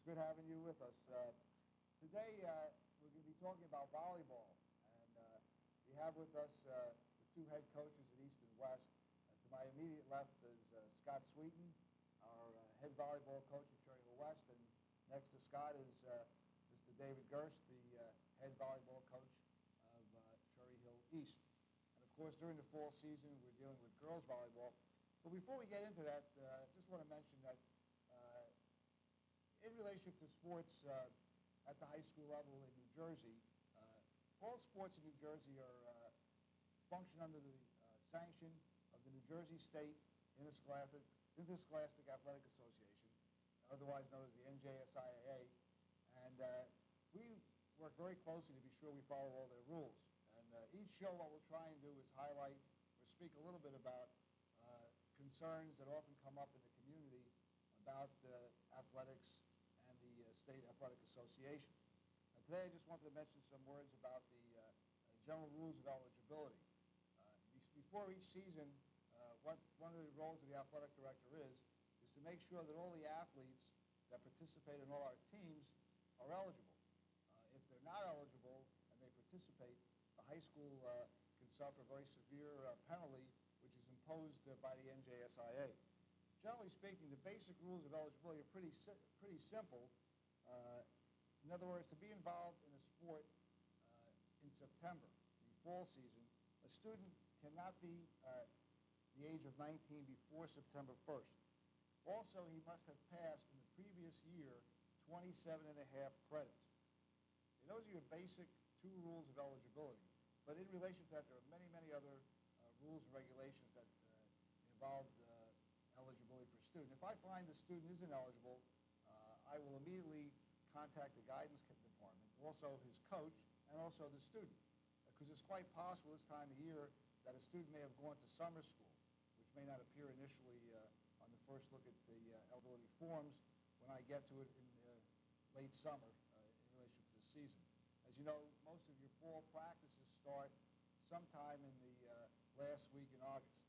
It's good having you with us. Today, we're going to be talking about volleyball. And we have with us the two head coaches at East and West. To my immediate left is Scott Sweeten, our head volleyball coach at Cherry Hill West. And next to Scott is Mr. David Gurst, the head volleyball coach of Cherry Hill East. And of course, during the fall season, we're dealing with girls volleyball. But before we get into that, I just want to mention that in relation to sports at the high school level in New Jersey, all sports in New Jersey are function under the sanction of the New Jersey State Interscholastic Athletic Association, otherwise known as the NJSIAA, and we work very closely to be sure we follow all their rules. And each show, what we'll try and do is highlight or speak a little bit about concerns that often come up in the community about athletics and the State Athletic Association. Today I just wanted to mention some words about the general rules of eligibility. Before each season, one of the roles of the athletic director is to make sure that all the athletes that participate in all our teams are eligible. If they're not eligible and they participate, the high school can suffer a very severe penalty, which is imposed by the NJSIA. Generally speaking, the basic rules of eligibility are pretty simple. In other words, to be involved in a sport in September, the fall season, a student cannot be the age of 19 before September 1st. Also, he must have passed in the previous year 27.5 credits. And those are your basic two rules of eligibility. But in relation to that, there are many, many other rules and regulations that involve eligibility for a student. If I find the student isn't eligible, I will immediately contact the guidance department, also his coach, and also the student. Because it's quite possible this time of year that a student may have gone to summer school, which may not appear initially on the first look at the eligibility forms when I get to it in late summer in relation to the season. As you know, most of your fall practices start sometime in the last week in August.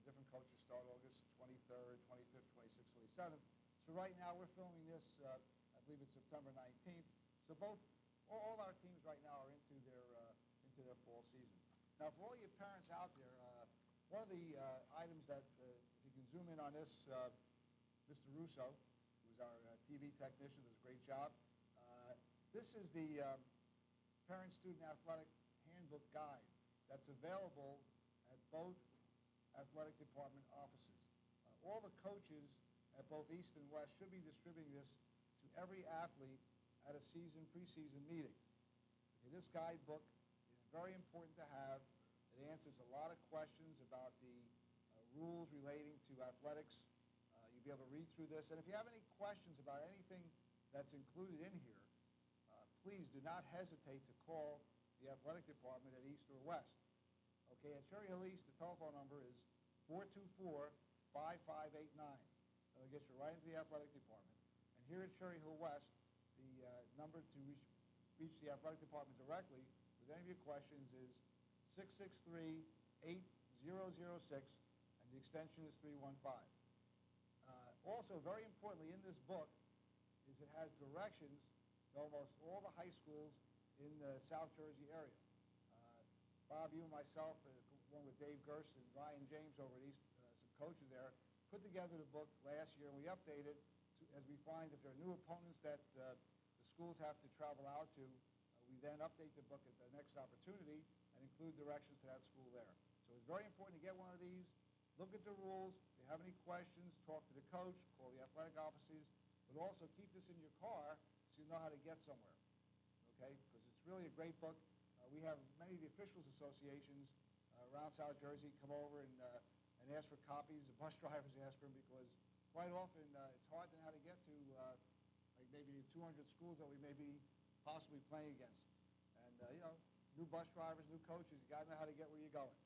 Different coaches start August 23rd, 25th, 26th, 27th. So right now we're filming this, I believe it's September 19th. So all our teams right now are into their fall season. Now, for all you parents out there, one of the items that, if you can zoom in on this, Mr. Russo, who's our TV technician, does a great job. This is the Parent-Student Athletic Handbook Guide that's available at both athletic department offices. All the coaches at both East and West should be distributing this to every athlete at a preseason meeting. Okay, this guidebook is very important to have. It answers a lot of questions about the rules relating to athletics. You'll be able to read through this. And if you have any questions about anything that's included in here, please do not hesitate to call the athletic department at East or West. Okay, at Cherry Hill East, the telephone number is 424-5589. That'll get you right into the athletic department. And here at Cherry Hill West, the number to reach the athletic department directly with any of your questions is 663-8006, and the extension is 315. Also, very importantly, in this book is it has directions to almost all the high schools in the South Jersey area. Bob, you and myself, along with Dave Gurst and Ryan James over at East, some coaches there, put together the book last year, and we update it as we find if there are new opponents that the schools have to travel out to. We then update the book at the next opportunity and include directions to that school there. So it's very important to get one of these. Look at the rules. If you have any questions, talk to the coach, call the athletic offices, but also keep this in your car so you know how to get somewhere, okay? Because it's really a great book. We have many of the officials associations around South Jersey come over and ask for copies. The bus drivers ask for them because quite often it's hard to know how to get to like maybe 200 schools that we may be possibly playing against. And, you know, new bus drivers, new coaches, you got to know how to get where you're going.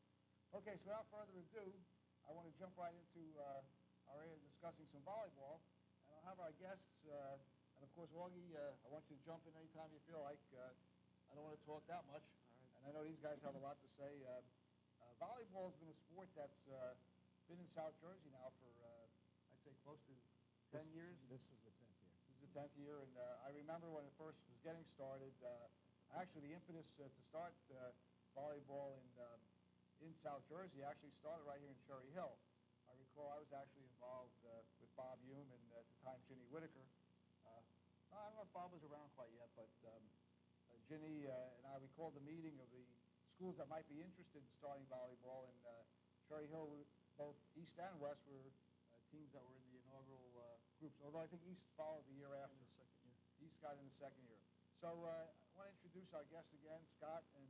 Okay, so without further ado, I want to jump right into our area discussing some volleyball. And I'll have our guests, and of course, Augie, I want you to jump in anytime you feel like. I don't want to talk that much, and I know these guys have a lot to say. Volleyball has been a sport that's been in South Jersey now for, I'd say, close to 10 years. This is the 10th year. This is the the 10th year, and I remember when it first was getting started, actually the impetus to start volleyball in South Jersey actually started right here in Cherry Hill. I recall I was actually involved with Bob Hume and at the time Ginny Whitaker. I don't know if Bob was around quite yet, but Ginny and I, we called the meeting of the schools that might be interested in starting volleyball, and Cherry Hill, both East and West, were teams that were in the inaugural groups, although I think East followed the year after. In the second year. East got in the second year. So I want to introduce our guests again, Scott and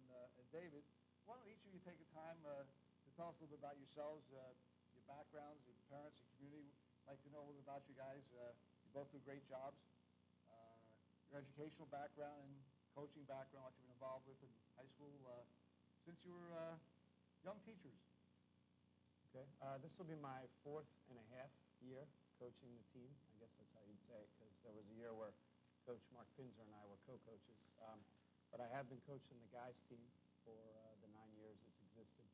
David. Why don't each of you take a time to tell us a little bit about yourselves, your backgrounds, your parents, your community. I'd like to know a little bit about you guys. You both do great jobs. Your educational background and coaching background, what you've been involved with in high school since you were young teachers. Okay. This will be my 4th and a half year coaching the team. I guess that's how you'd say it, because there was a year where Coach Mark Pinzer and I were co-coaches. But I have been coaching the guys team for the 9 years it's existed.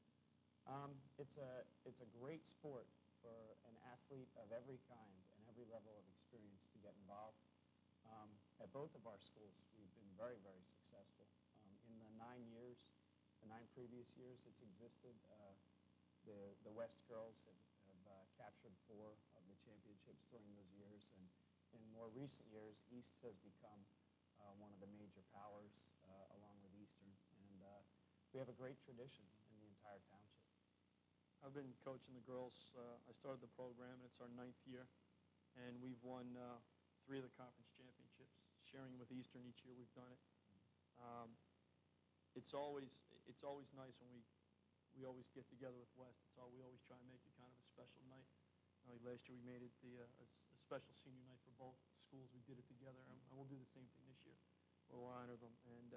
It's a great sport for an athlete of every kind and every level of experience to get involved. At both of our schools, we've been very, very successful. In the 9 years, the 9 previous years it's existed, the West girls have captured 4 of the championships during those years, and in more recent years, East has become one of the major powers along with Eastern, and we have a great tradition in the entire township. I've been coaching the girls. I started the program, and it's our 9th year, and we've won 3 of the conference championships, sharing with Eastern each year we've done it. It's always nice when we always get together with West. We always try and make it kind of a special night. Like last year we made it a special senior night for both schools. We did it together, and we'll do the same thing this year. We'll honor them. And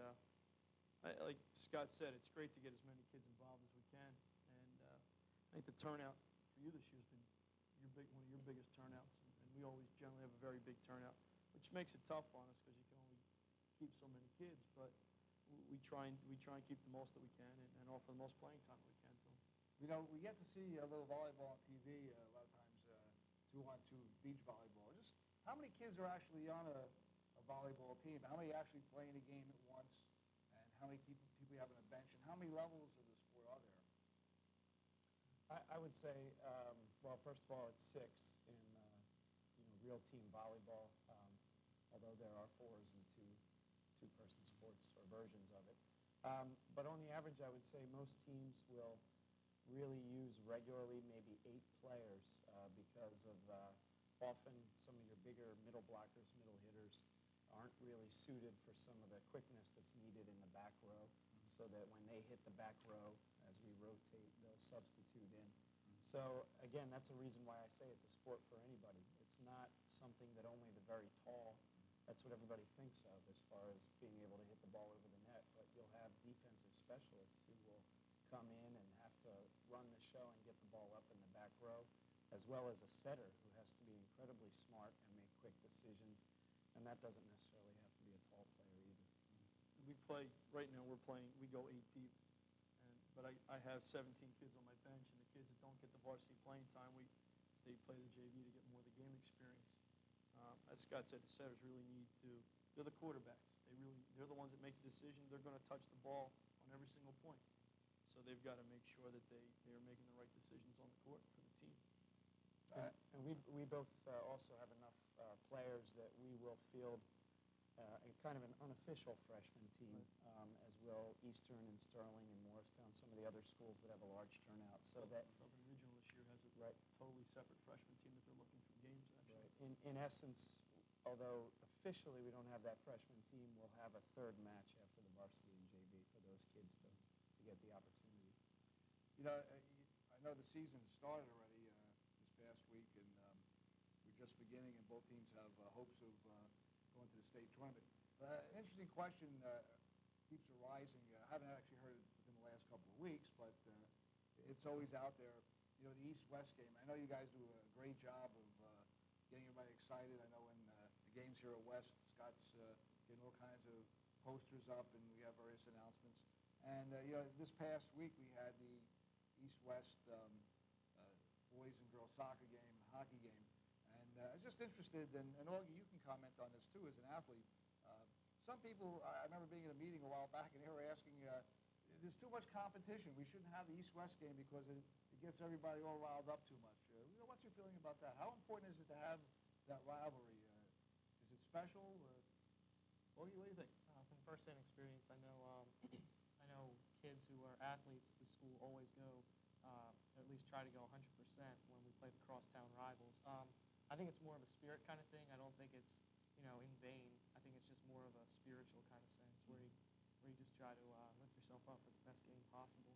like Scott said, it's great to get as many kids involved as we can. And I think the turnout for you this year has been one of your biggest turnouts. And we always generally have a very big turnout, which makes it tough on us because you can only keep so many kids. But we try and keep the most that we can and offer the most playing time that we can to them. You know, we get to see a little volleyball on TV a lot of times, 2-on-2 beach volleyball. Just how many kids are actually on a volleyball team? How many actually playing a game at once? And how many people you have on a bench? And how many levels of the sport are there? I would say, well, first of all, it's 6 in real team volleyball, although there are 4s and two-person sports or versions of it. But on the average, I would say most teams will really use regularly maybe 8 players because of often some of your bigger middle blockers, middle hitters aren't really suited for some of the quickness that's needed in the back row, so that when they hit the back row, as we rotate, they'll substitute in. So again, that's a reason why I say it's a sport for anybody. It's not something that only the very tall, that's what everybody thinks of as far as being able to hit the ball over the net, but you'll have defensive specialists who will come in and have to run the show and get the ball up in the back row, as well as a setter who has to be incredibly smart and make quick decisions, and that doesn't necessarily have to be a tall player either. We play, right now we go 8 deep, but I have 17 kids on my bench, and the kids that don't get the varsity playing time, they play the JV to get more of the game experience. As Scott said, the setters really need to, they're the quarterbacks. They're the ones that make the decision. They're going to touch the ball on every single point. So they've got to make sure that they are making the right decisions on the court for the team. And we both also have enough players that we will field a kind of an unofficial freshman team, as will Eastern and Sterling and Morristown, some of the other schools that have a large turnout. So that Southern Regional this year has a totally separate freshman team that they're looking for games, actually. Right. In essence, although officially we don't have that freshman team, we'll have a 3rd match after the varsity and JV for those kids to get the opportunity. You know, I know the season started already this past week, and we're just beginning, and both teams have hopes of going to the state tournament. An interesting question keeps arising. I haven't actually heard it within the last couple of weeks, but it's always out there. You know, the East-West game. I know you guys do a great job of getting everybody excited. I know when the games here at West, Scott's getting all kinds of posters up, and we have various announcements. And, you know, this past week we had the East-West boys and girls soccer game, hockey game. And I was just interested, and Augie, you can comment on this too as an athlete. Some people, I remember being in a meeting a while back, and they were asking, there's too much competition. We shouldn't have the East-West game because it gets everybody all riled up too much. What's your feeling about that? How important is it to have that rivalry? Is it special? Augie, what do you think? From first-hand experience, I know I know kids who are athletes at the school always go, at least try to go 100% when we play the crosstown rivals. I think it's more of a spirit kind of thing. I don't think it's, in vain. I think it's just more of a spiritual kind of sense where you just try to lift yourself up for the best game possible.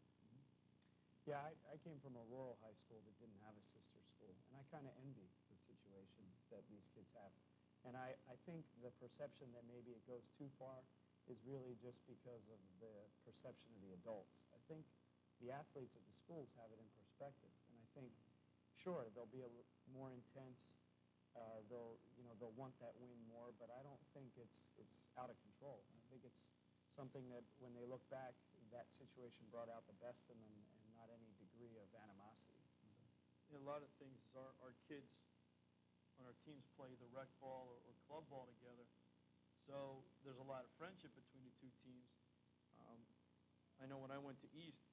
Yeah, I came from a rural high school that didn't have a sister school, and I kind of envy the situation that these kids have. And I think the perception that maybe it goes too far is really just because of the perception of the adults. I think the athletes at the schools have it in perspective, and I think, sure, they'll be more intense. They'll want that win more, but I don't think it's out of control. I think it's something that when they look back, that situation brought out the best in them and not any degree of animosity. A lot of things is our kids on our teams play the rec ball or club ball together, so there's a lot of friendship between the two teams. I know when I went to East,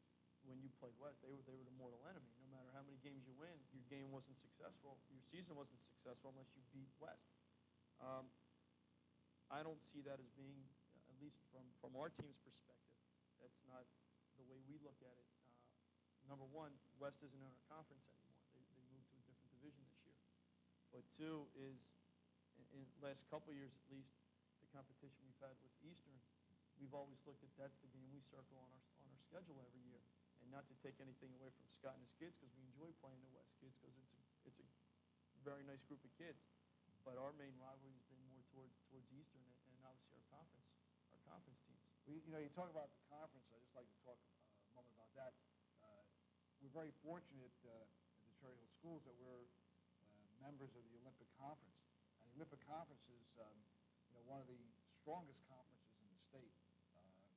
when you played West, they were the mortal enemy. No matter how many games you win, your game wasn't successful. Your season wasn't successful unless you beat West. I don't see that as being, at least from our team's perspective, that's not the way we look at it. Number one, West isn't in our conference anymore. They moved to a different division this year. But two is, in the last couple of years at least, the competition we've had with Eastern, we've always looked at that's the game we circle on our schedule every year. And not to take anything away from Scott and his kids, because we enjoy playing the West kids, because it's a very nice group of kids. But our main rivalry has been more towards Eastern and obviously our conference teams. You talk about the conference. I'd just like to talk a moment about that. We're very fortunate at the Cherry Hill Schools that we're members of the Olympic Conference. And the Olympic Conference is one of the strongest conferences in the state,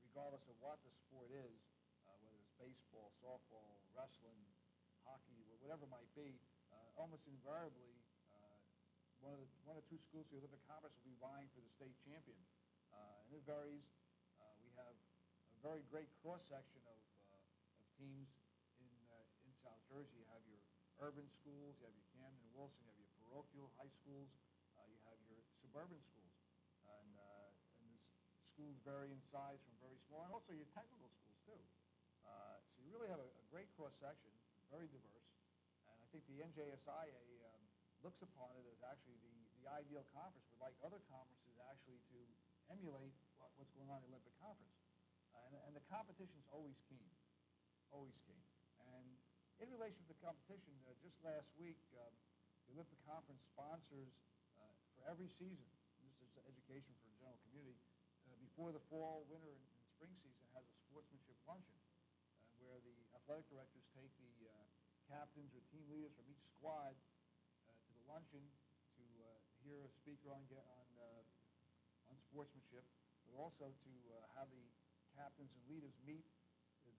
regardless of what the sport is. Whether it's baseball, softball, wrestling, hockey, whatever it might be, almost invariably, one of two schools in the Olympic Conference will be vying for the state champion. And it varies. We have a very great cross-section of teams in South Jersey. You have your urban schools, you have your Camden and Wilson, you have your parochial high schools, you have your suburban schools. And the schools vary in size from very small, and also your technical schools, too. So you really have a great cross-section, very diverse, and I think the NJSIA looks upon it as actually the ideal conference, would like other conferences actually to emulate what's going on in the Olympic Conference. And the competition's always keen, always keen. And in relation to the competition, just last week, the Olympic Conference sponsors for every season, and this is education for the general community, before the fall, winter, and spring season, has a sportsmanship luncheon, where the athletic directors take the captains or team leaders from each squad to the luncheon to hear a speaker on sportsmanship, but also to have the captains and leaders meet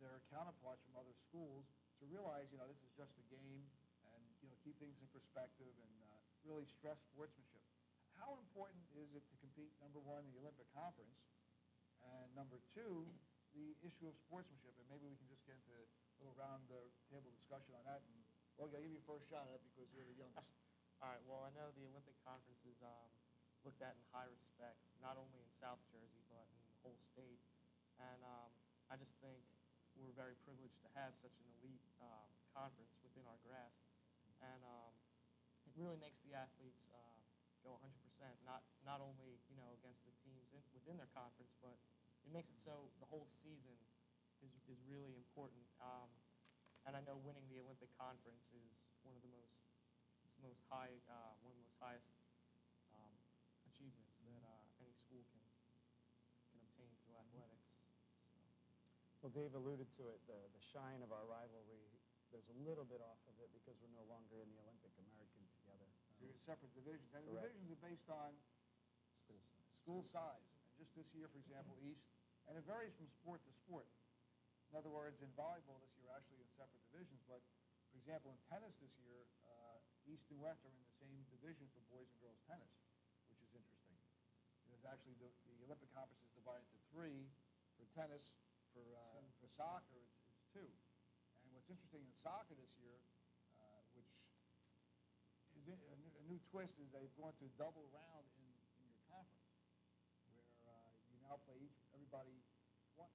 their counterparts from other schools to realize, this is just a game, and, keep things in perspective and really stress sportsmanship. How important is it to compete, number one, in the Olympic Conference, and number two, the issue of sportsmanship? And maybe we can just get into a little round-table discussion on that. And, well, I'll give you first shot at it because you're the youngest. All right, well, I know the Olympic Conference is looked at in high respect, not only in South Jersey, but in the whole state. And I just think we're very privileged to have such an elite conference within our grasp. And it really makes the athletes go 100%, not only, against the teams within their conference, but it makes it so the whole season is really important. And I know winning the Olympic Conference is one of the most highest achievements that any school can obtain through athletics. Well, Dave alluded to it, the shine of our rivalry, there's a little bit off of it because we're no longer in the Olympic American together. You're in separate divisions. And the Correct. divisions are based on school size. And just this year, for example, East, and it varies from sport to sport. In other words, in volleyball this year, actually in separate divisions, but, for example, in tennis this year, East and West are in the same division for boys and girls tennis, which is interesting. Because actually the Olympic conference is divided into three for tennis. For soccer, it's two. And what's interesting in soccer this year, which is a new twist, is they've gone to a double round in your conference, where you now play everybody once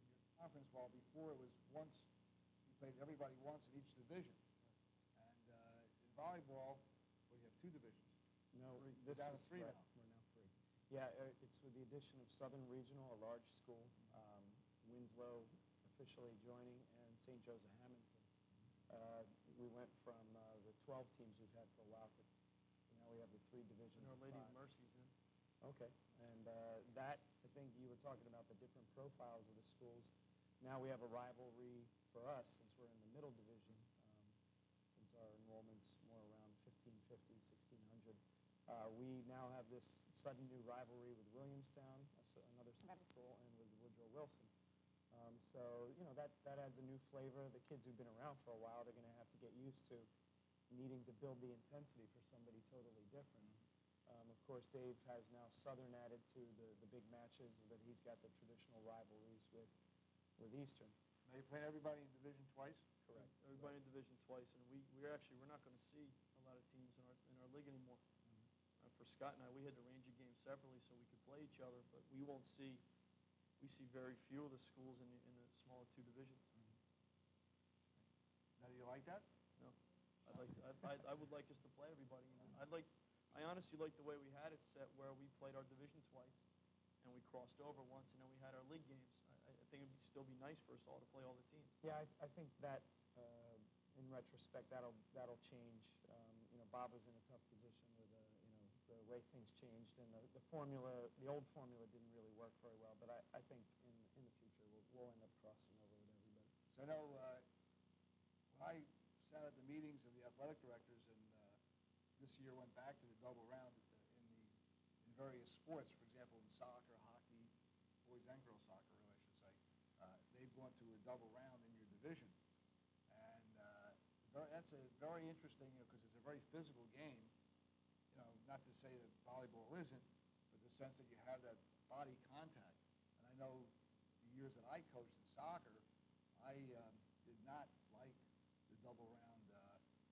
in your conference, while before it was once, you played everybody once in each division. And in volleyball, well, you have two divisions. No, We're this down is to three right. now. We're now three. Yeah, it's with the addition of Southern Regional, a large school, Winslow officially joining, and St. Joseph Hamilton. We went from the 12 teams we've had for a while to now we have the three divisions. And Our of Lady of 5. Mercy's in. Okay, and that, I think you were talking about the different profiles of the schools. Now we have a rivalry for us since we're in the middle division, since our enrollment's more around 1,550, 1,600. We now have this sudden new rivalry with Williamstown, another school, and with Woodrow Wilson. So, that adds a new flavor. The kids who've been around for a while, they're going to have to get used to needing to build the intensity for somebody totally different. Of course, Dave has now Southern added to the big matches, but he's got the traditional rivalries with Eastern. Now you're playing everybody in division twice? Correct. Everybody in division twice, and we're not going to see a lot of teams in our league anymore. For Scott and I, we had to arrange a game separately so we could play each other, but we see very few of the schools in the smaller two divisions. Now, do you like that? No, I would like us to play everybody. I honestly like the way we had it set, where we played our division twice, and we crossed over once, and then we had our league games. I think it'd still be nice for us all to play all the teams. Yeah, I think that in retrospect that'll change. Bob was in a tough position with the way things changed, and the old formula didn't really work very well. But I think in the future we'll end up crossing over with everybody. So I know when I sat at the meetings of the athletic directors, and this year went back to the double round in various sports. For example, in soccer, hockey, boys and girls soccer, really, I should say, they've gone to a double round in your division, and that's a very interesting, because it's a very physical game. Not to say that volleyball isn't, but the sense that you have that body contact. And I know the years that I coached in soccer, I did not like the double round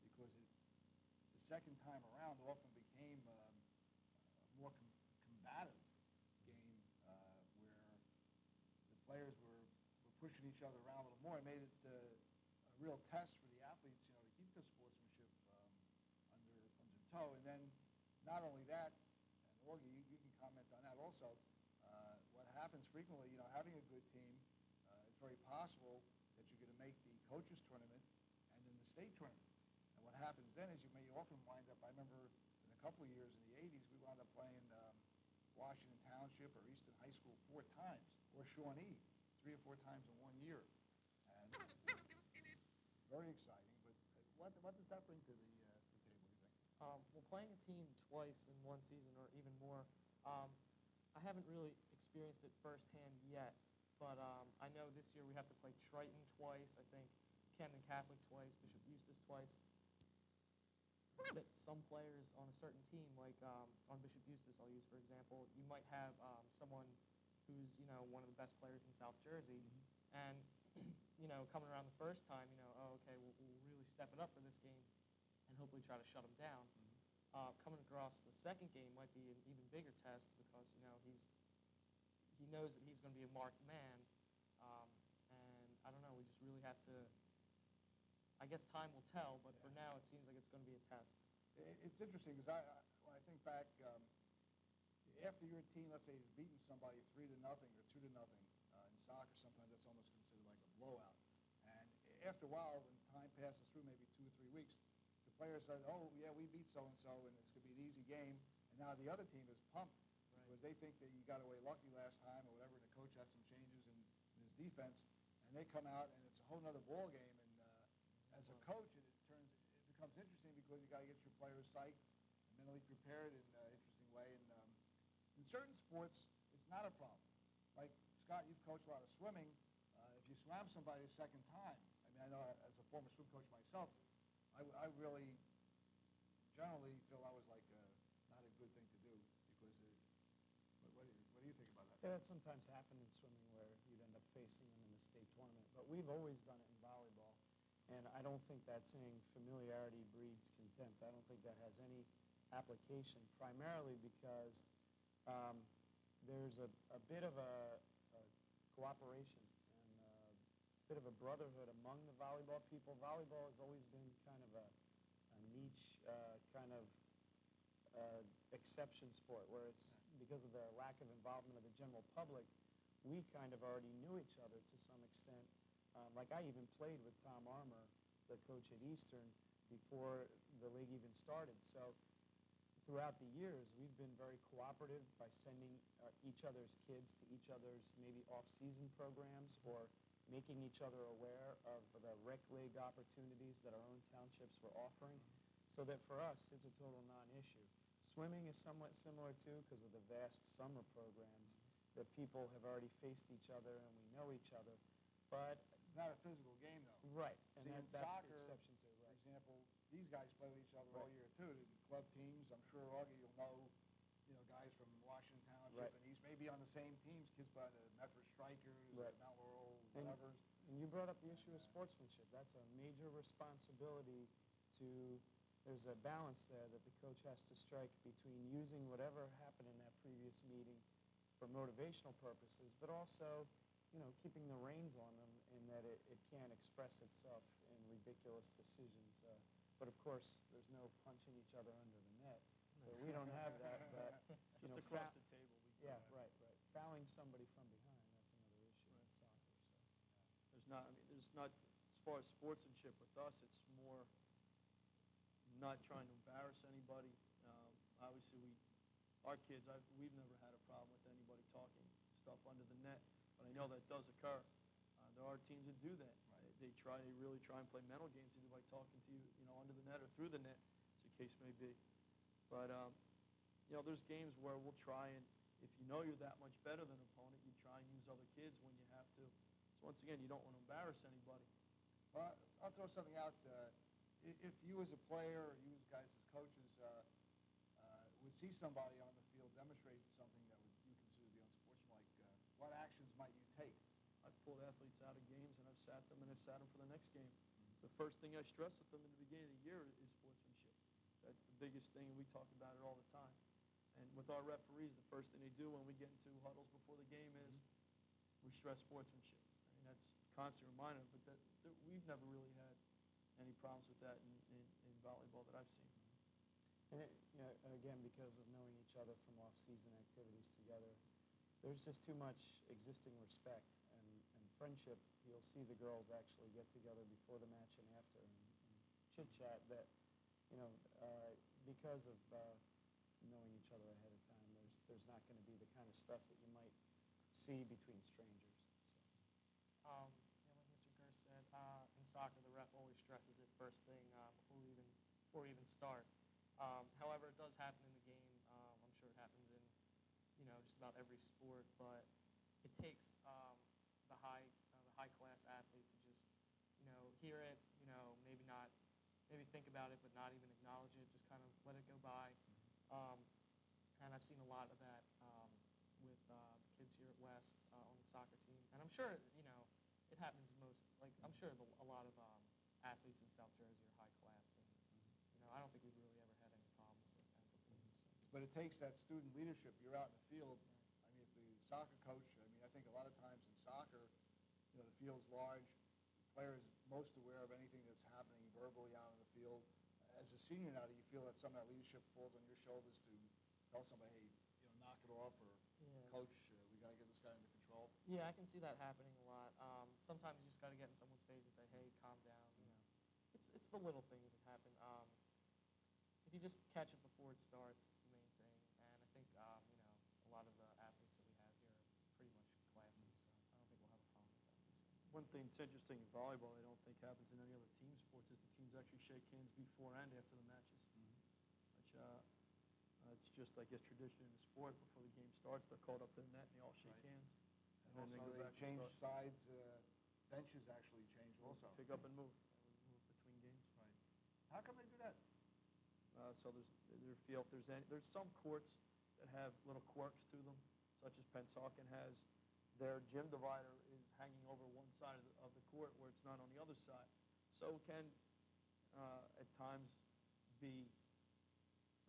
because the second time around often became a more combative game where the players were pushing each other around a little more. It made it a real test for the athletes, to keep the sportsmanship under tow. And then not only that, and Augie, you can comment on that also, what happens frequently, having a good team, it's very possible that you're going to make the coaches tournament and then the state tournament. And what happens then is you may often wind up, I remember in a couple of years in the 80s, we wound up playing Washington Township or Easton High School 4 times, or Shawnee 3 or 4 times in 1 year. And very exciting, but what does that bring to the table, you think? Well, playing a team twice in one season or even more, I haven't really experienced it firsthand yet, but I know this year we have to play Triton twice, I think Camden Catholic twice, Bishop Eustace twice. That some players on a certain team, like on Bishop Eustace, I'll use for example, you might have someone who's one of the best players in South Jersey, and coming around the first time, okay, we'll really step it up for this game and hopefully try to shut him down. Coming across the second game might be an even bigger test because he knows that he's going to be a marked man, and I don't know. We just really have to. I guess time will tell, but for now it seems like it's going to be a test. It's interesting because when I think back, after your team, let's say, has beaten somebody 3-0 or 2-0 in soccer, sometimes that's almost considered like a blowout. And after a while, when time passes through, maybe 2 or 3 weeks, the players say, "Oh, yeah, we beat so-and-so, and it's going to be an easy game." And now the other team is pumped because they think that you got away lucky last time or whatever, and the coach has some changes in his defense, and they come out, and it's a whole other ball game. And as a coach, it becomes interesting because you got to get your players psyched and mentally prepared in an interesting way. And in certain sports, it's not a problem. Like, Scott, you've coached a lot of swimming. If you swam somebody a second time, I know as a former swim coach myself, I really generally, Phil, that was like not a good thing to do because what do you think about that? Yeah, that sometimes happened in swimming where you'd end up facing them in the state tournament. But we've always done it in volleyball. And I don't think that saying familiarity breeds contempt. I don't think that has any application, primarily because there's a bit of a cooperation and a bit of a brotherhood among the volleyball people. Volleyball has always been kind of a niche kind of exception sport where it's because of the lack of involvement of the general public, we kind of already knew each other to some extent. Like I even played with Tom Armour, the coach at Eastern, before the league even started. So throughout the years, we've been very cooperative by sending each other's kids to each other's maybe off-season programs or making each other aware of the rec league opportunities that our own townships were offering. So that for us, it's a total non-issue. Swimming is somewhat similar too because of the vast summer programs that people have already faced each other and we know each other. But it's not a physical game, though. Right, and See, in that's soccer, the exception to it. for Right. example, these guys play with each other all year too. The club teams, I'm sure Augie you'll know, guys from Washington Township and East may be on the same teams. Kids by the Medford Strikers, Mount Laurel, whatever. And you brought up the issue of sportsmanship. That's a major responsibility to. There's a balance there that the coach has to strike between using whatever happened in that previous meeting for motivational purposes, but also, keeping the reins on them in that it can't express itself in ridiculous decisions. But of course, there's no punching each other under the net. So we don't have that. But, Just across the table. Right. Fouling somebody from behind, that's another issue in soccer. So. There's not, as far as sportsmanship with us, it's more not trying to embarrass anybody. Obviously, our kids, we've never had a problem with anybody talking stuff under the net, but I know that does occur. There are teams that do that. They really try and play mental games either by talking to you, under the net or through the net, as the case may be. But, there's games where we'll try and, if you know you're that much better than an opponent, you try and use other kids when you have to. So once again, you don't want to embarrass anybody. Well, I'll throw something out. If you as a player or you as guys as coaches would see somebody on the field demonstrate something that you consider to be unsportsmanlike, what actions might you take? I've pulled athletes out of games, and I've sat them, and I've sat them for the next game. It's the first thing I stress with them in the beginning of the year is sportsmanship. That's the biggest thing, and we talk about it all the time. And with our referees, the first thing they do when we get into huddles before the game is we stress sportsmanship. That's constant reminder, but we've never really had any problems with that in volleyball that I've seen. And again, because of knowing each other from off-season activities together, there's just too much existing respect and friendship. You'll see the girls actually get together before the match and after and chit-chat that, because of knowing each other ahead of time, there's not going to be the kind of stuff that you might see between strangers. Like Mr. Gurst said, in soccer, the ref always stresses it first thing before we even start. However, it does happen in the game. I'm sure it happens in, just about every sport. But it takes the high class athlete to just, hear it. Maybe think about it, but not even acknowledge it. Just kind of let it go by. And I've seen a lot of that with the kids here at West on the soccer team. And I'm sure, it happens I'm sure a lot of athletes in South Jersey are high class. And, I don't think we've really ever had any problems like that before. So. But it takes that student leadership. You're out in the field. I mean, if the soccer coach, I think a lot of times in soccer, the field's large. The player is most aware of anything that's happening verbally out on the field. As a senior now, do you feel that some of that leadership falls on your shoulders to tell somebody, hey, knock it off, or coach, we got to get this guy under control? Yeah, I can see that happening a lot. Sometimes you just got to get in someone's face and say, hey, calm down. It's the little things that happen. If you just catch it before it starts, it's the main thing. And I think, a lot of the athletes that we have here are pretty much classy, so I don't think we'll have a problem with that. One thing that's interesting in volleyball I don't think happens in any other team sports is the teams actually shake hands before and after the matches. Which it's just, I guess, tradition in the sport. Before the game starts, they're called up to the net and they all shake hands. And then they go back change sides. Benches actually change also. Pick up and move. Move between games. Right. How come they do that? So there's feel if there's any. There's some courts that have little quirks to them, such as Pennsauken has. Their gym divider is hanging over one side of the court where it's not on the other side. So it can at times be,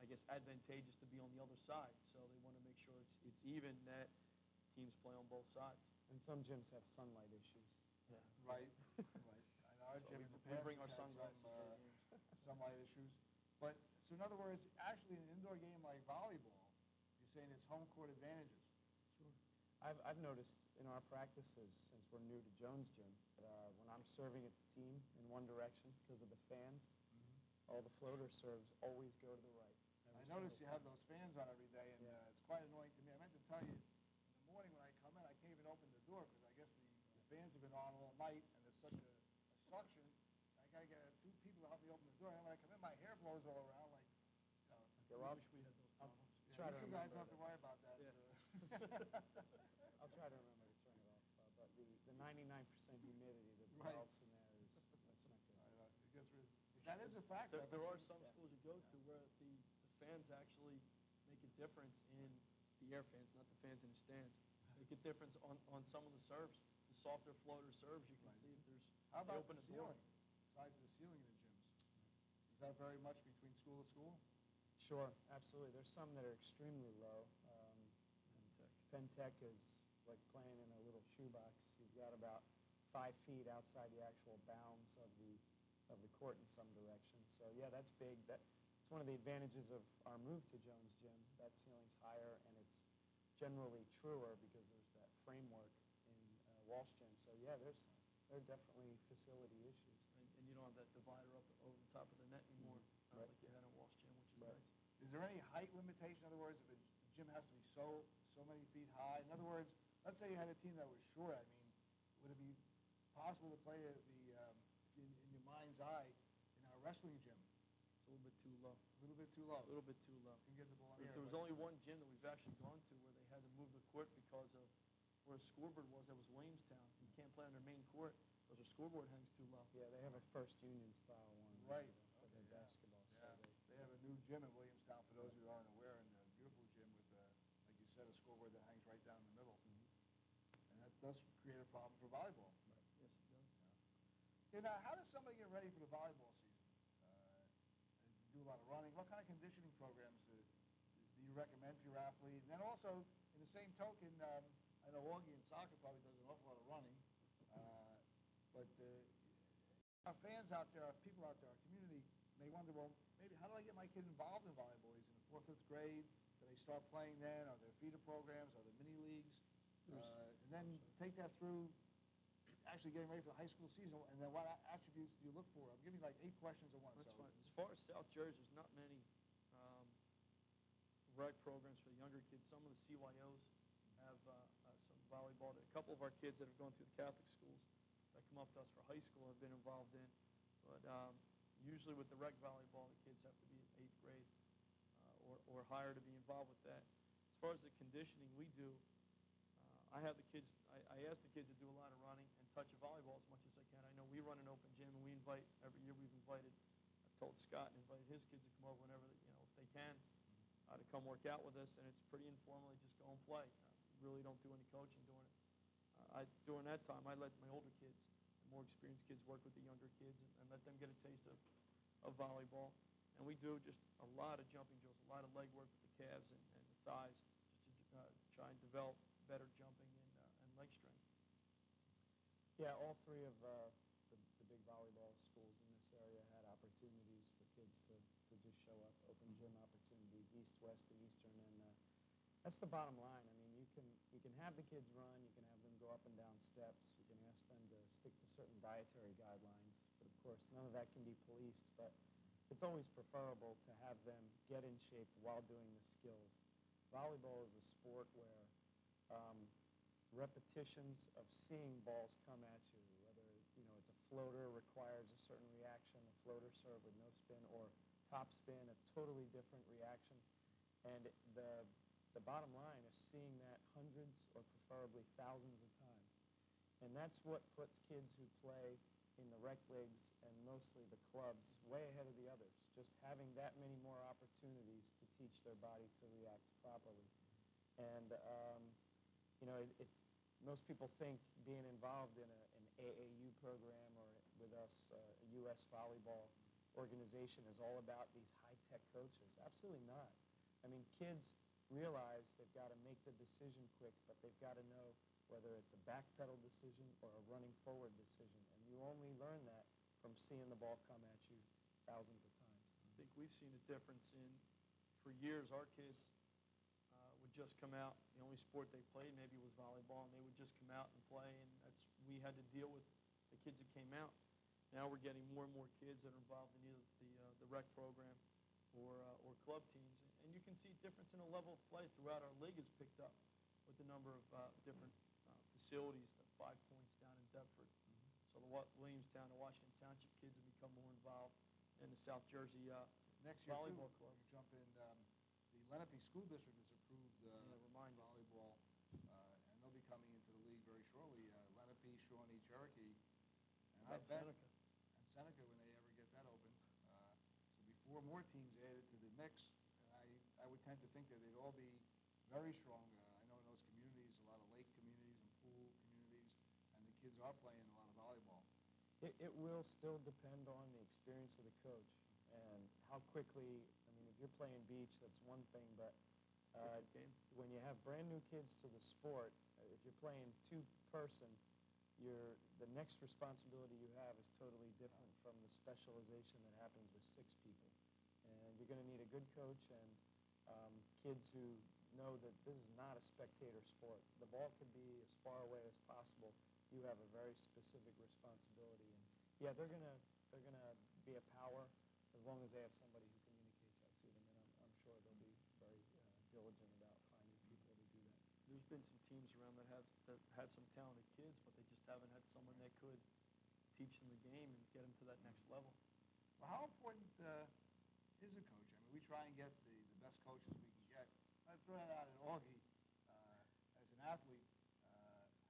I guess, advantageous to be on the other side. So they want to make sure it's even that teams play on both sides. And some gyms have sunlight issues. Yeah. Right, right. And our So gym we in the we past bring has our had sunglasses some, to the games. some light issues. But, so in other words, actually in an indoor game like volleyball, you're saying there's home court advantages. Sure. I've noticed in our practices, since we're new to Jones Gym, that when I'm serving at the team in one direction because of the fans, all the floater serves always go to the right. I notice you have those fans on every day, and Yeah. it's quite annoying to me. I meant to tell you, in the morning when I come in, I can't even open the door because I guess the fans have been on all night, and there's such a suction. I got to get two people to help me open the door. And when I come in, my hair blows all around like, you know. Okay, well, I wish we had those I'll problems. try to You guys remember don't have to worry about that. Yeah. I'll try to remember to turn it off. But the 99% humidity that Right. develops in there that's not good. It gets rid that is a factor. There are some Yeah. schools you go to where the fans actually make a difference in the air fans, not the fans in the stands. Make a difference on some of the serves. The softer floater serves, you can Right. see if there's How they about open the the door. ceiling? Size of the ceiling in the gyms. Does that vary much between school to school? Sure, absolutely. There's some that are extremely low. Penn Tech is like playing in a little shoebox. You've got about 5 feet outside the actual bounds of the court in some direction. So yeah, that's big. It's one of the advantages of our move to Jones Gym. That ceiling's higher and it's generally truer because there's that framework in Walsh Gym. So yeah, there are definitely facility issues. And you don't have that divider up over the top of the net anymore, Right. like you had in Walsh Gym, which is Right. nice. Is there any height limitation? In other words, if a gym has to be so many feet high. In other words, let's say you had a team that was short. I mean, would it be possible to play in your mind's eye in our wrestling gym? It's a little bit too low. A little bit too low. A little bit too low. Can get the ball in There the air, was but- only one gym that we've actually gone to where they had to move the court because of where a scoreboard was. That was Williamstown. You can't play on their main court because their scoreboard hangs too low. Yeah, they have a First Union style one. Right. For their Okay, yeah. basketball. So Yeah, they have a new gym in Williamstown, for those who aren't aware, and a beautiful gym with, like you said, a scoreboard that hangs right down the middle. And that does create a problem for volleyball. Yes, it does. Okay, now, how does somebody get ready for the volleyball season? Do a lot of running. What kind of conditioning programs do you recommend for your athlete? And then also, in the same token, I know Augie in soccer probably does an awful lot of running, but our fans out there, our people out there, our community may wonder, well, maybe how do I get my kid involved in volleyball? He's in the 4th, 5th grade. Do they start playing then? Are there feeder programs? Are there mini leagues? And then take that through actually getting ready for the high school season, and then what attributes do you look for? I'm giving like 8 questions at once. That's so. fine. As far as South Jersey, there's not many rec programs for the younger kids. Some of the CYOs have some volleyball. A couple of our kids that have gone through the Catholic schools that come up to us for high school have been involved in. But usually with the rec volleyball, the kids have to be in 8th grade or higher to be involved with that. As far as the conditioning we do, I have the kids, I ask the kids to do a lot of running and touch a volleyball as much as I can. I know we run an open gym, and we invite, every year we've invited, I've told Scott and invited his kids to come over whenever, if they can, to come work out with us, and it's pretty informal. They just go and play. Really don't do any coaching during it. During that time, I let my older kids, the more experienced kids, work with the younger kids and let them get a taste of volleyball. And we do just a lot of jumping drills, a lot of leg work with the calves and the thighs, just to try and develop better jumping and leg strength. Yeah, all three of the big volleyball schools in this area had opportunities for kids to just show up, open gym opportunities, east, west, and eastern, and that's the bottom line. I mean, you can have the kids run, you can have them go up and down steps, you can ask them to stick to certain dietary guidelines, but of course, none of that can be policed, but it's always preferable to have them get in shape while doing the skills. Volleyball is a sport where repetitions of seeing balls come at you, whether it's a floater requires a certain reaction, a floater serve with no spin, or top spin, a totally different reaction. And the bottom line is seeing that hundreds or preferably thousands of times. And that's what puts kids who play in the rec leagues and mostly the clubs way ahead of the others, just having that many more opportunities to teach their body to react properly. And, most people think being involved in an AAU program or with us, a U.S. volleyball organization, is all about these high-tech coaches. Absolutely not. I mean, kids realize they've got to make the decision quick, but they've got to know whether it's a backpedal decision or a running forward decision. And you only learn that from seeing the ball come at you thousands of times. I think we've seen a difference for years, our kids would just come out. The only sport they played maybe was volleyball, and they would just come out and play, and we had to deal with the kids that came out. Now we're getting more and more kids that are involved in either the rec program or club teams. And you can see a difference in the level of play throughout our league has picked up with the number of different facilities, the 5 Points down in Deptford. So the Williamstown and Washington Township kids have become more involved in the South Jersey Next year, volleyball too, club. you jump in, the Lenape School District has approved volleyball, and they'll be coming into the league very shortly. Lenape, Shawnee, Cherokee, and I bet, Seneca. and Seneca when they ever get that open. So before more teams added to the mix, and I would tend to think that they'd all be very strong. I know in those communities, a lot of lake communities and pool communities, and the kids are playing a lot of volleyball. It will still depend on the experience of the coach and how quickly. I mean, if you're playing beach, that's one thing, but when you have brand new kids to the sport, if you're playing two-person, the next responsibility you have is totally different from the specialization that happens with 6 people. And you're going to need a good coach and kids who know that this is not a spectator sport. The ball could be as far away as possible. You have a very specific responsibility. And yeah, they're gonna be a power as long as they have somebody who communicates that to them. And I'm sure they'll be very diligent about finding people to do that. There's been some teams around that had some talented kids, but they just haven't had someone that could teach them the game and get them to that next level. Well, how important is a coach? I mean, we try and get the best coaches we can get. I throw that out at Augie as an athlete.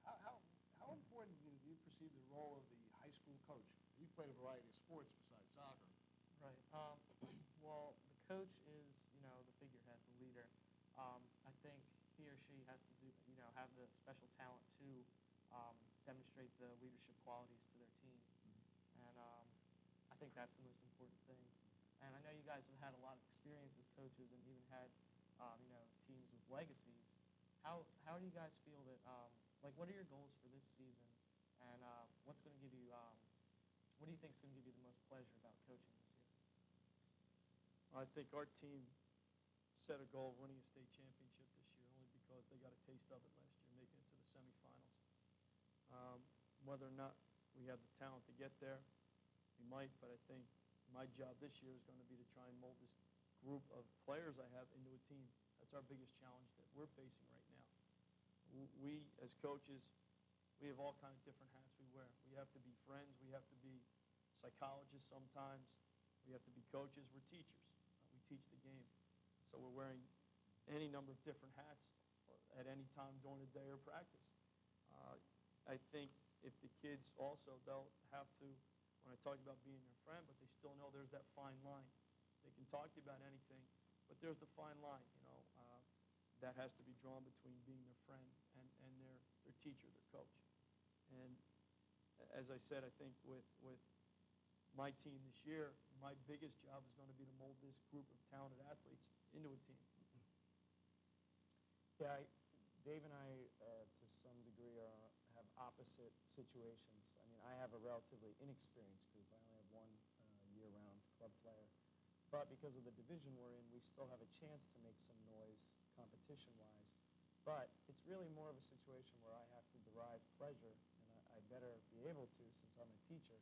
How important do you perceive the role of the high school coach? You played a variety of sports besides soccer. Right. Well, the coach is, the figurehead, the leader. I think he or she has to have the special talent to demonstrate the leadership qualities to their team. And I think that's the most important thing. And I know you guys have had a lot of experience as coaches and even had, teams with legacies. How do you guys feel that, what are your goals for this season? And what's going to give you, what do you think is going to give you the most pleasure about coaching this year? I think our team set a goal of winning a state championship this year only because they got a taste of it last year, making it to the semifinals. Whether or not we have the talent to get there, we might, but I think my job this year is going to be to try and mold this group of players I have into a team. That's our biggest challenge that we're facing right now. We, as coaches, we have all kinds of different hats we wear. We have to be friends. We have to be psychologists sometimes. We have to be coaches. We're teachers. We teach the game. So we're wearing any number of different hats at any time during the day or practice. I think if the kids also, they'll have to, when I talk about being their friend, but they still know there's that fine line. They can talk to you about anything, but there's the fine line, that has to be drawn between being their friend and their teacher, their coach. And as I said, I think with my team this year, my biggest job is going to be to mold this group of talented athletes into a team. Yeah, Dave and I, to some degree, have opposite situations. I mean, I have a relatively inexperienced group. I only have one year-round club player. But because of the division we're in, we still have a chance to make some noise competition-wise. But it's really more of a situation where I have to derive pleasure, and I better be able to, since I'm a teacher,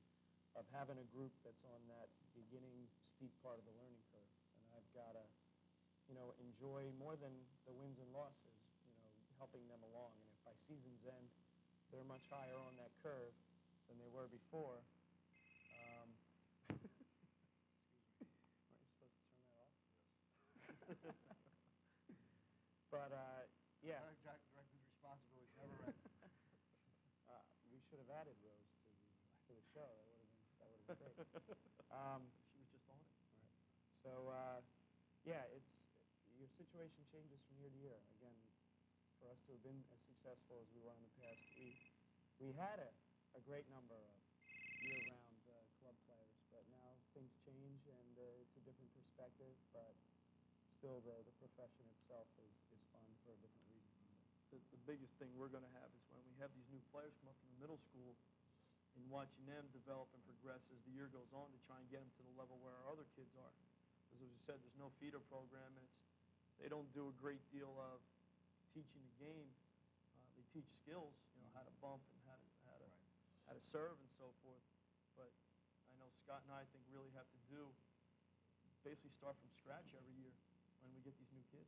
of having a group that's on that beginning steep part of the learning curve. And I've got to, enjoy more than the wins and losses, helping them along. And if by season's end, they're much higher on that curve than they were before. Aren't you supposed to turn that off? Yes. But, yeah. Director's responsibility never ends. We should have added Rose to the show. That would have was great. She was just on it. So, yeah, your situation changes from year to year. Again, for us to have been as successful as we were in the past, we had a great number of year-round club players, but now things change and it's a different perspective, but still the profession itself is fun for a different reason. The biggest thing we're going to have is when we have these new players come up from the middle school and watching them develop and progress as the year goes on to try and get them to the level where our other kids are. As I said, there's no feeder program, and they don't do a great deal of teaching the game. They teach skills, how to bump and how to serve and so forth. But I know Scott and I think really have to basically start from scratch every year when we get these new kids.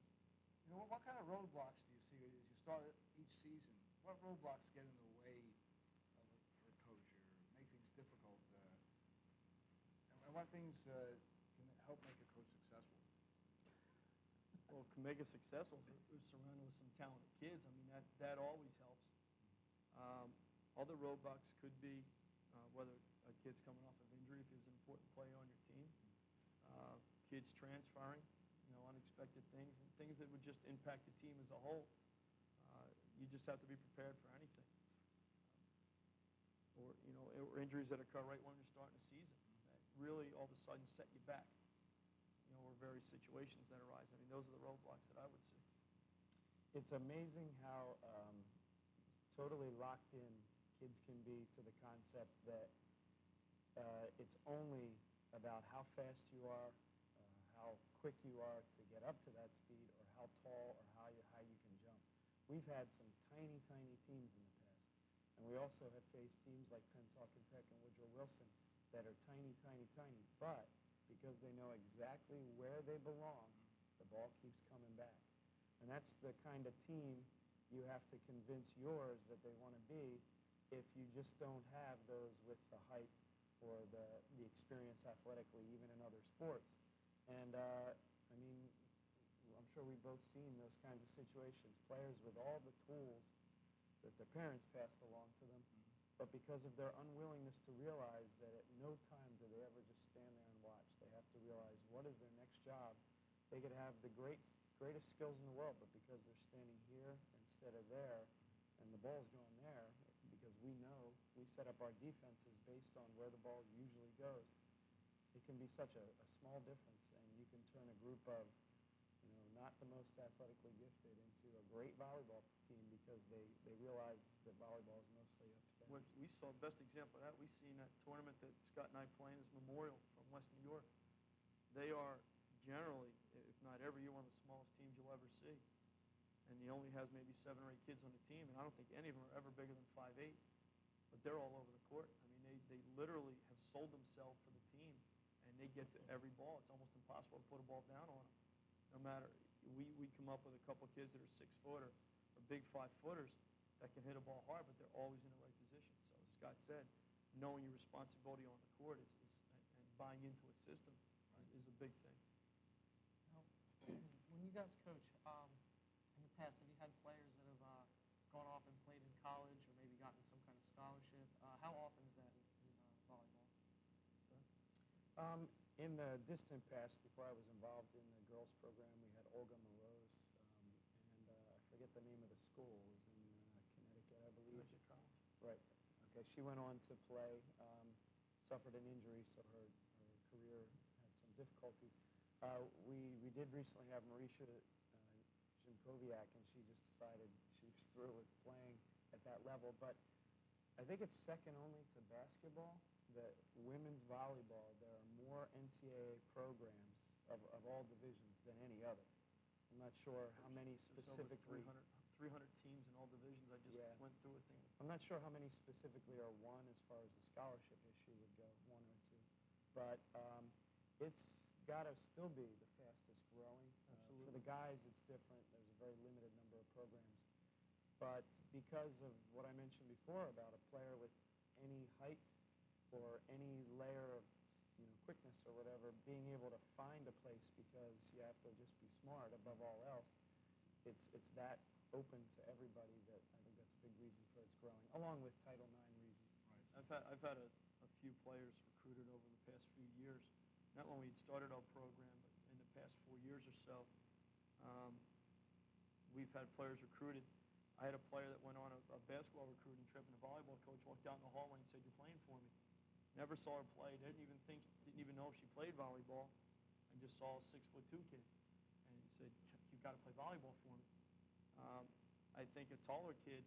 What kind of roadblocks do you see as you start each season? What roadblocks get in the way for a coach or make things difficult? And what things can help make a coach successful? Well, can make us successful if we're surrounded with some talented kids. I mean, that always helps. Other roadblocks could be whether a kid's coming off of injury, if he was an important player on your team, kids transferring, unexpected things, and things that would just impact the team as a whole. You just have to be prepared for anything. Or injuries that occur right when you're starting a season that really all of a sudden set you back. Or various situations that arise. I mean, those are the roadblocks that I would see. It's amazing how totally locked in kids can be to the concept that it's only about how fast you are, how quick you are to get up to that speed, or how tall or how you can jump. We've had some tiny, tiny teams in the past. And we also have faced teams like Pensacola Tech and Woodrow Wilson that are tiny, tiny, tiny. But because they know exactly where they belong, the ball keeps coming back. And that's the kind of team you have to convince yours that they want to be if you just don't have those with the height or the experience athletically, even in other sports. And, I mean, I'm sure we've both seen those kinds of situations, players with all the tools that their parents passed along to them, but because of their unwillingness to realize that at no time do they ever just stand there and watch. They have to realize what is their next job. They could have the greatest skills in the world, but because they're standing here instead of there, and the ball's going there, because we know we set up our defenses based on where the ball usually goes, it can be such a small difference, and you can turn a group of not the most athletically gifted into a great volleyball team because they realize that volleyball is mostly upstairs. We saw the best example of that. We seen that tournament that Scott and I playing as Memorial from West New York. They are generally, if not every year, one of the smallest teams you'll ever see. And he only has maybe 7 or 8 kids on the team, and I don't think any of them are ever bigger than 5'8". But they're all over the court. I mean, they literally have sold themselves for the team, and they get to every ball. It's almost impossible to put a ball down on them. No matter, we come up with a couple of kids that are 6 foot or big 5-footers that can hit a ball hard, but they're always in the right position. So as Scott said, knowing your responsibility on the court and buying into a system is a big thing. Now, when you guys coach, in the past, have you had players that have gone off and played in college or maybe gotten some kind of scholarship? How often is that in volleyball? In the distant past, before I was involved in the girls program, we had Olga Morose, and I forget the name of the school. It was in Connecticut, I believe. Connecticut College. Right. Okay, she went on to play, suffered an injury, so her career had some difficulty. We did recently have Marisha Zimkowiak, and she just decided she was through with playing at that level. But I think it's second only to basketball that women's volleyball, there are more NCAA programs of all divisions than any other. I'm not sure how many specifically. 300 teams in all divisions. I just went through a thing. I'm not sure how many specifically are won as far as the scholarship issue would go, 1 or 2. But it's got to still be the fastest growing. Absolutely. For the guys, it's different. There's a very limited number of programs. But because of what I mentioned before about a player with any height or any layer of quickness or whatever, being able to find a place because you have to just be smart above all else, it's that open to everybody that I think that's a big reason for its growing, along with Title IX reasons. Right. I've had a few players recruited over the past few years. Not when we had started our program, but in the past 4 years or so. We've had players recruited. I had a player that went on a basketball recruiting trip, and the volleyball coach walked down the hallway and said, "You're playing for me." Never saw her play. Didn't even know if she played volleyball, and just saw a 6'2" kid. And he said, "You've got to play volleyball for me." I think a taller kid,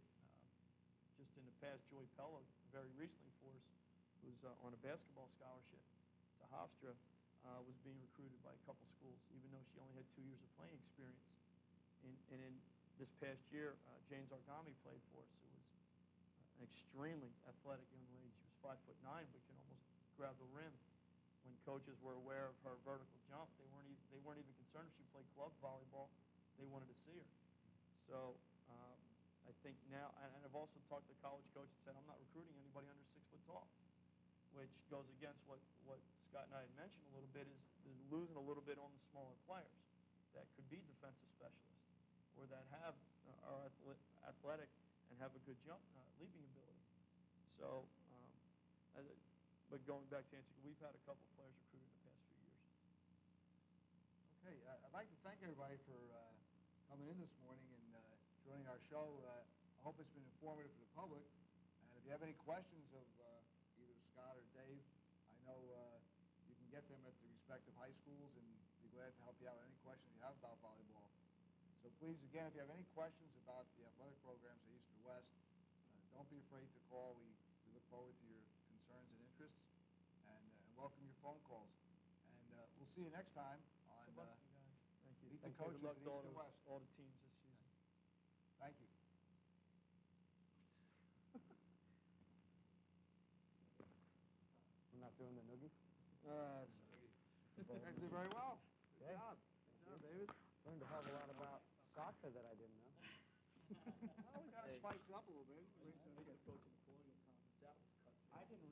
just in the past, Joy Pella, very recently for us, who's on a basketball scholarship to Hofstra, was being recruited by a couple schools, even though she only had 2 years of playing experience. And in this past year, Jane Zargami played for us, who was an extremely athletic young lady. She was 5'9", but can almost grab the rim. When coaches were aware of her vertical jump, they weren't even concerned if she played club volleyball. They wanted to see her. So I think now, and I've also talked to college coaches and said, I'm not recruiting anybody under 6 foot tall, which goes against what Scott and I had mentioned a little bit, is losing a little bit on the smaller players that could be defensive specialists or that are athletic and have a good jump leaping ability. So, but going back to answer, we've had a couple of players recruited in the past few years. Okay, I'd like to thank everybody for coming in this morning and joining our show. I hope it's been informative for the public. And if you have any questions of either Scott or Dave, I know you can get them at the respective high schools, and be glad to help you out with any questions you have about volleyball. So please, again, if you have any questions about the athletic programs at East or West, don't be afraid to call. We look forward to your concerns and interests, and welcome your phone calls. And we'll see you next time on Good luck to you guys. Thank you. Meet the Good Coaches luck at to East and West. all the teams this season. Thank you. We're not doing the noogie? You guys did very well. Good job. Good job, David. Learned a hell of a lot about soccer that I didn't know. Well, we got to spice it up a little bit. I used to coach in the Colonial Conference. That was cut. I didn't